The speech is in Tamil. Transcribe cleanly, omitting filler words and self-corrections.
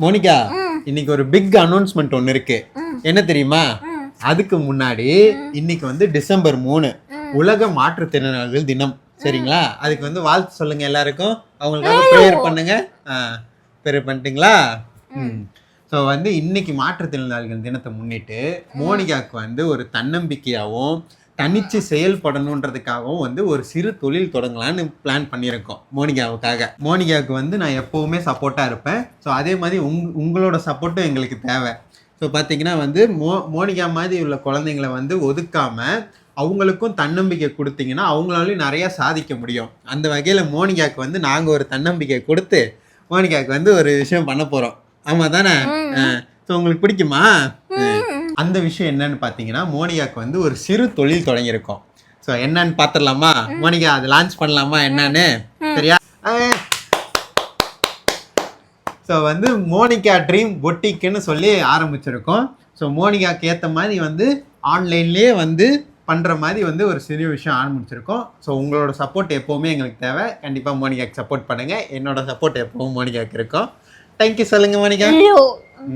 மோனிகா இன்னைக்கு ஒரு பிக் அனௌன்ஸ்மெண்ட் ஒன்று இருக்கு. என்ன தெரியுமா? அதுக்கு முன்னாடி இன்னைக்கு வந்து டிசம்பர் 3 உலக மாற்றுத்திறனாளிகள் தினம். சரிங்களா? அதுக்கு வந்து வாழ்த்து சொல்லுங்க எல்லாருக்கும். அவங்களுக்காக ப்ரேயர் பண்ணுங்க. ப்ரேயர் பண்ணிட்டீங்களா? ஸோ வந்து இன்னைக்கு மாற்றுத்திறனாளிகள் தினத்தை முன்னிட்டு மோனிகாவுக்கு வந்து ஒரு தன்னம்பிக்கையாகவும் தனிச்சு செயல்படணுன்றதுக்காகவும் வந்து ஒரு சிறு தொழில் தொடங்கலான்னு பிளான் பண்ணியிருக்கோம் மோனிகாவுக்காக. மோனிகாவுக்கு வந்து நான் எப்போவுமே சப்போர்ட்டாக இருப்பேன். ஸோ அதே மாதிரி உங்களோட சப்போர்ட்டும் எங்களுக்கு தேவை. ஸோ பார்த்தீங்கன்னா வந்து மோனிகா மாதிரி உள்ள குழந்தைங்களை வந்து ஒதுக்காமல் அவங்களுக்கும் தன்னம்பிக்கை கொடுத்தீங்கன்னா அவங்களாலையும் நிறையா சாதிக்க முடியும். அந்த வகையில் மோனிகாவுக்கு வந்து நாங்கள் ஒரு தன்னம்பிக்கை கொடுத்து மோனிகாவுக்கு வந்து ஒரு விஷயம் பண்ண போகிறோம். ஆமாம் தானே? ஸோ உங்களுக்கு பிடிக்குமா? அந்த விஷயம் என்னன்னு பார்த்தீங்கன்னா மோனிகாவுக்கு வந்து ஒரு சிறு தொழில் தொடங்கியிருக்கோம். ஸோ என்னன்னு பார்த்துடலாமா? மோனிகா அதை லான்ச் பண்ணலாமா என்னன்னு? சரியா? ஸோ வந்து மோனிகா ட்ரீம் பொட்டிக்குன்னு சொல்லி ஆரம்பிச்சிருக்கோம். ஸோ மோனிகாவுக்கு ஏற்ற மாதிரி வந்து ஆன்லைன்லேயே வந்து பண்ணுற மாதிரி வந்து ஒரு சிறிய விஷயம் ஆரம்பிச்சிருக்கோம். ஸோ உங்களோட சப்போர்ட் எப்போவுமே எங்களுக்கு தேவை. கண்டிப்பாக மோனிகாவுக்கு சப்போர்ட் பண்ணுங்கள். என்னோட சப்போர்ட் எப்போவும் மோனிகாவுக்கு இருக்கும். தேங்க்யூ சொல்லுங்கள் மோனிகா.